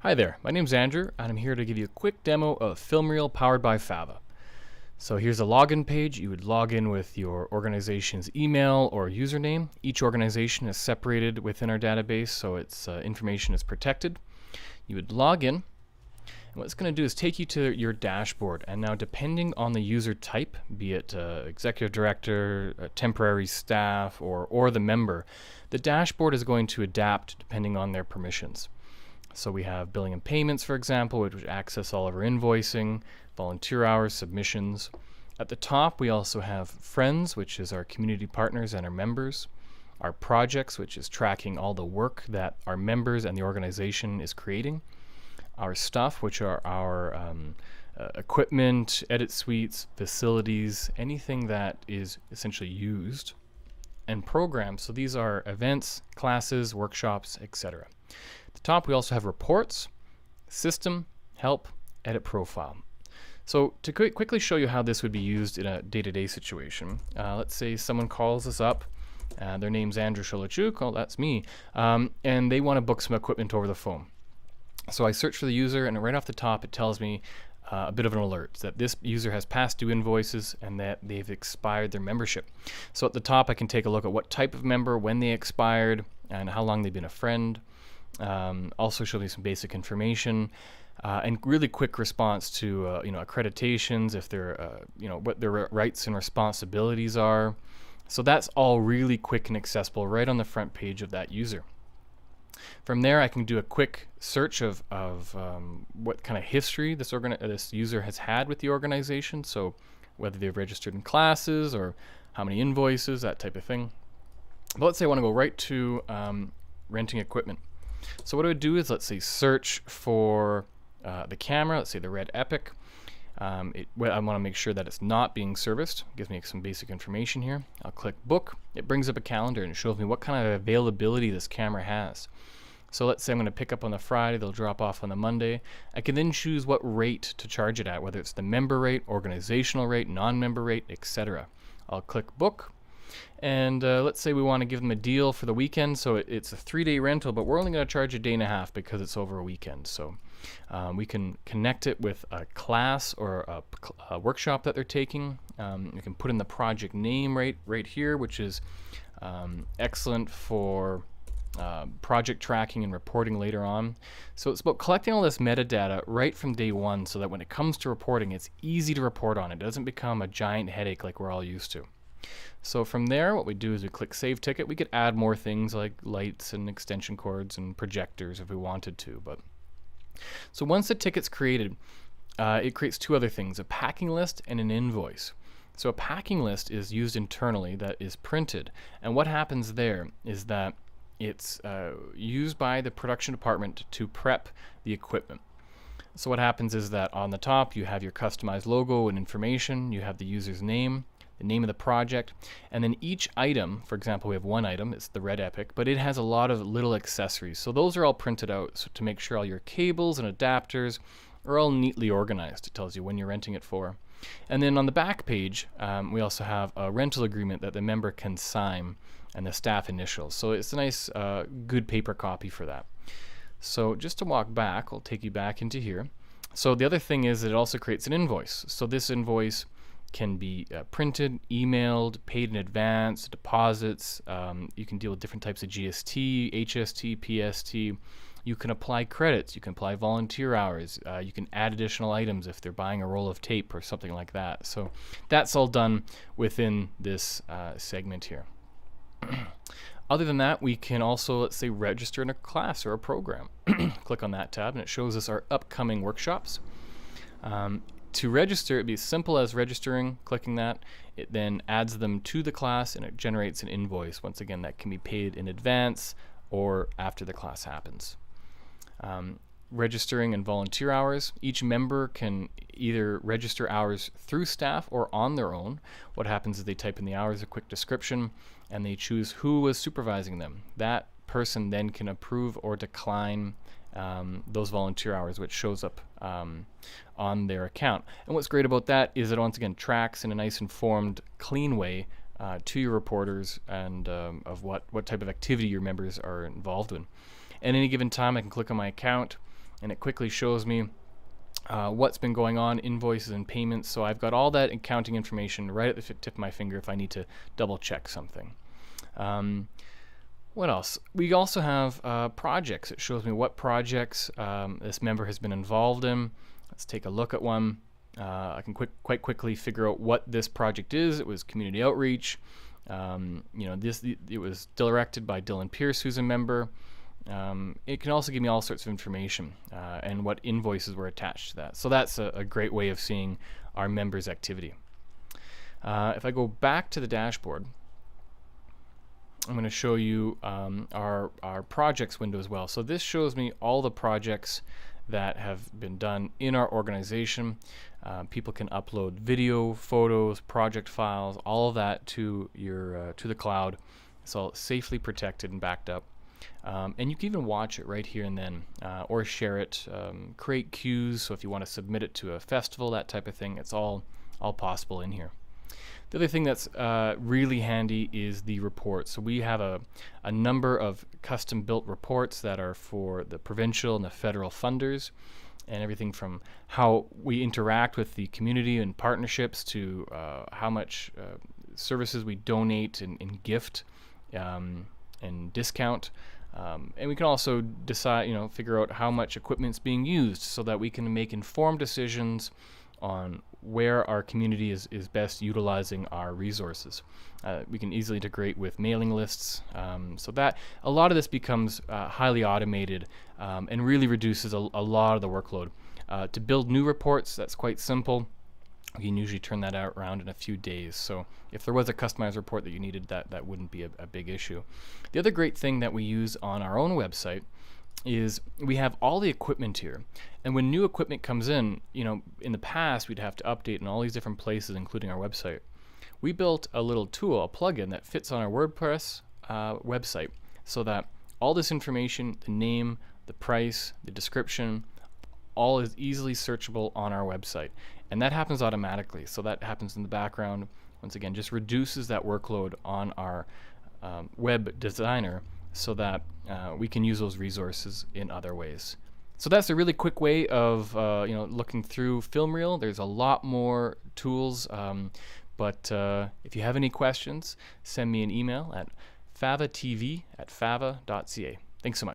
Hi there, my name's Andrew, and I'm here to give you a quick demo of FilmReel powered by Fava. So here's a login page. You would log in with your organization's email or username. Each organization is separated within our database, so its information is protected. You would log in, and what it's going to do is take you to your dashboard. And now, depending on the user type, be it executive director, temporary staff, or the member, the dashboard is going to adapt depending on their permissions. So we have billing and payments, for example, which access all of our invoicing, volunteer hours, submissions. At the top, we also have friends, which is our community partners and our members. Our projects, which is tracking all the work that our members and the organization is creating. Our stuff, which are our equipment, edit suites, facilities, anything that is essentially used. And programs, so these are events, classes, workshops, etc. At the top, we also have reports, system, help, edit profile. So to quickly show you how this would be used in a day-to-day situation, let's say someone calls us up, their name's Andrew Sholachuk, oh that's me, and they want to book some equipment over the phone. So I search for the user, and right off the top it tells me a bit of an alert that this user has past due invoices and that they've expired their membership. So at the top I can take a look at what type of member, when they expired, and how long they've been a friend. Also show me some basic information and really quick response to accreditations, if they're what their rights and responsibilities are. So that's all really quick and accessible right on the front page of that user. From there, I can do a quick search of what kind of history this user has had with the organization, so whether they've registered in classes or how many invoices, that type of thing. But let's say I want to go right to renting equipment. So what I would do is, let's say, search for the camera, let's say the Red Epic. I want to make sure that it's not being serviced. It gives me some basic information here. I'll click book. It brings up a calendar and it shows me what kind of availability this camera has. So let's say I'm going to pick up on the Friday, they'll drop off on the Monday. I can then choose what rate to charge it at, whether it's the member rate, organizational rate, non-member rate, etc. I'll click book. And let's say we want to give them a deal for the weekend, so it's a 3-day rental, but we're only going to charge a day and a half because it's over a weekend. So we can connect it with a class or a workshop that they're taking. You can put in the project name right here, which is excellent for project tracking and reporting later on. So it's about collecting all this metadata right from day one, so that when it comes to reporting, it's easy to report on. It doesn't become a giant headache like we're all used to. So from there, what we do is we click Save Ticket. We could add more things like lights and extension cords and projectors if we wanted to. So once the ticket's created, it creates two other things, a packing list and an invoice. So a packing list is used internally that is printed. And what happens there is that it's used by the production department to prep the equipment. So what happens is that on the top, you have your customized logo and information. You have the user's name, the name of the project, and then each item, for example, we have one item, it's the Red Epic, but it has a lot of little accessories. So those are all printed out, so to make sure all your cables and adapters are all neatly organized. It tells you when you're renting it for. And then on the back page, we also have a rental agreement that the member can sign and the staff initials. So it's a nice, good paper copy for that. So just to walk back, I'll take you back into here. So the other thing is that it also creates an invoice. So this invoice can be printed, emailed, paid in advance, deposits. You can deal with different types of GST, HST, PST. You can apply credits. You can apply volunteer hours. You can add additional items if they're buying a roll of tape or something like that. So that's all done within this segment here. Other than that, we can also, let's say, register in a class or a program. Click on that tab and it shows us our upcoming workshops. To register, it'd be as simple as registering, clicking that. It then adds them to the class and it generates an invoice. Once again, that can be paid in advance or after the class happens. Registering and volunteer hours. Each member can either register hours through staff or on their own. What happens is they type in the hours, a quick description, and they choose who was supervising them. That person then can approve or decline those volunteer hours, which shows up on their account. And what's great about that is it once again tracks in a nice informed, clean way to your reporters and of what type of activity your members are involved in. At any given time, I can click on my account and it quickly shows me what's been going on, invoices and payments. So I've got all that accounting information right at the tip of my finger if I need to double check something. What else? We also have projects. It shows me what projects this member has been involved in. Let's take a look at one. I can quite quickly figure out what this project is. It was community outreach. It was directed by Dylan Pierce, who's a member. It can also give me all sorts of information and what invoices were attached to that. So that's a great way of seeing our members' activity. If I go back to the dashboard, I'm going to show you our projects window as well. So this shows me all the projects that have been done in our organization. People can upload video, photos, project files, all of that to the cloud. It's all safely protected and backed up. And you can even watch it right here and then, or share it, create queues. So if you want to submit it to a festival, that type of thing, it's all possible in here. The other thing that's really handy is the reports. So we have a number of custom-built reports that are for the provincial and the federal funders, and everything from how we interact with the community and partnerships to how much services we donate and gift and discount. And we can also decide, figure out how much equipment's being used so that we can make informed decisions on where our community is best utilizing our resources. We can easily integrate with mailing lists, so that a lot of this becomes highly automated and really reduces a lot of the workload. To build new reports, that's quite simple. You can usually turn that around in a few days. So if there was a customized report that you needed, that wouldn't be a big issue. The other great thing that we use on our own website is we have all the equipment here. And when new equipment comes in, in the past we'd have to update in all these different places, including our website. We built a little tool, a plugin that fits on our WordPress website, so that all this information, the name, the price, the description, all is easily searchable on our website. And that happens automatically. So that happens in the background. Once again, just reduces that workload on our web designer so that we can use those resources in other ways. So that's a really quick way of looking through FilmReel. There's a lot more tools, but if you have any questions, send me an email at favatv@fava.ca. Thanks so much.